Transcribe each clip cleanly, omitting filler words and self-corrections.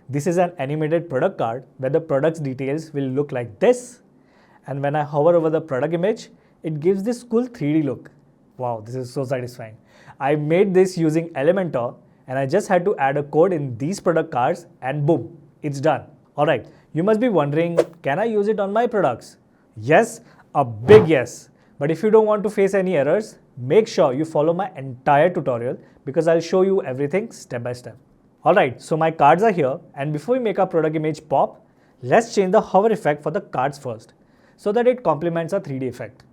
This is an animated product card where the product's details will look like this. And when I hover over the product image, it gives this cool 3D look. Wow, this is so satisfying. I made this using Elementor and I just had to add a code in these product cards and boom, it's done. Alright, you must be wondering, can I use it on my products? Yes, a big yes. But if you don't want to face any errors, make sure you follow my entire tutorial because I'll show you everything step by step. Alright, so my cards are here and before we make our product image pop, let's change the hover effect for the cards first so that it complements our 3D effect.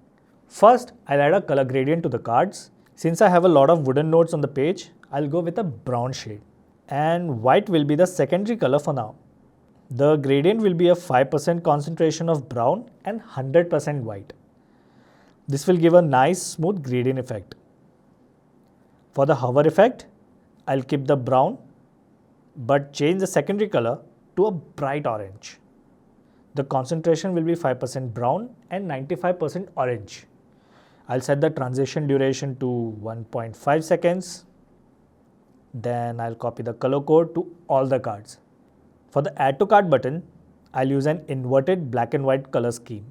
First, I'll add a color gradient to the cards. Since I have a lot of wooden notes on the page, I'll go with a brown shade. And white will be the secondary color for now. The gradient will be a 5% concentration of brown and 100% white. This will give a nice smooth gradient effect. For the hover effect, I'll keep the brown but change the secondary color to a bright orange. The concentration will be 5% brown and 95% orange. I'll set the transition duration to 1.5 seconds. Then I'll copy the color code to all the cards. For the add to cart button, I'll use an inverted black and white color scheme.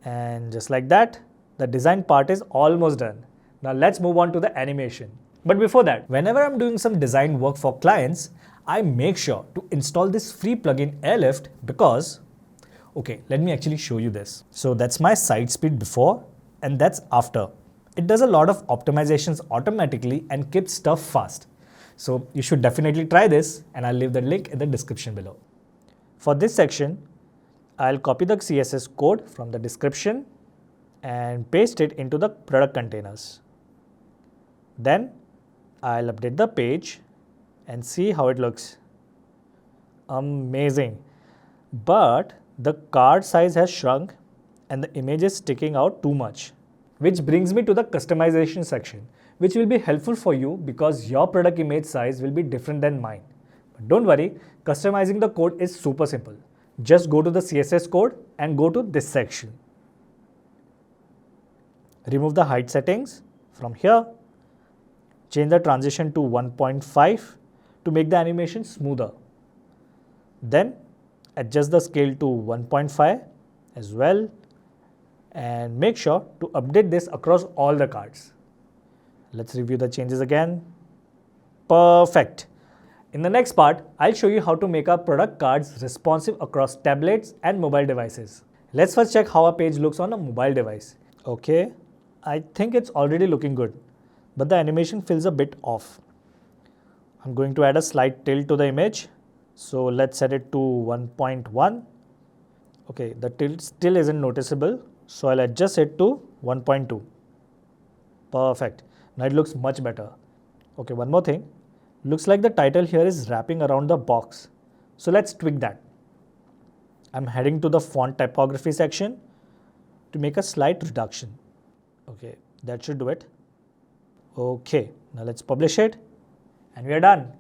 And just like that, the design part is almost done. Now let's move on to the animation. But before that, whenever I'm doing some design work for clients, I make sure to install this free plugin Airlift because, okay, let me actually show you this. So that's my site speed before and that's after. It does a lot of optimizations automatically and keeps stuff fast. So you should definitely try this and I'll leave the link in the description below. For this section, I'll copy the CSS code from the description and paste it into the product containers. Then I'll update the page and see how it looks. Amazing. But the card size has shrunk and the image is sticking out too much. Which brings me to the customization section, which will be helpful for you because your product image size will be different than mine. But don't worry, customizing the code is super simple. Just go to the CSS code and go to this section. Remove the height settings from here. Change the transition to 1.5 to make the animation smoother. Then adjust the scale to 1.5 as well and make sure to update this across all the cards. Let's review the changes again. Perfect. In the next part, I'll show you how to make our product cards responsive across tablets and mobile devices. Let's first check how our page looks on a mobile device. Okay, I think it's already looking good, but the animation feels a bit off. I'm going to add a slight tilt to the image. So let's set it to 1.1. Okay, the tilt still isn't noticeable. So I'll adjust it to 1.2. Perfect. Now it looks much better. Okay, one more thing. Looks like the title here is wrapping around the box. So let's tweak that. I'm heading to the font typography section to make a slight reduction. Okay, that should do it. Okay, now let's publish it and we are done.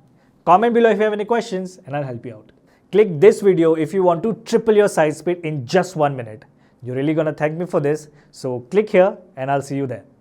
Comment below if you have any questions and I'll help you out. Click this video if you want to triple your site speed in just 1 minute. You're really gonna thank me for this. So click here and I'll see you there.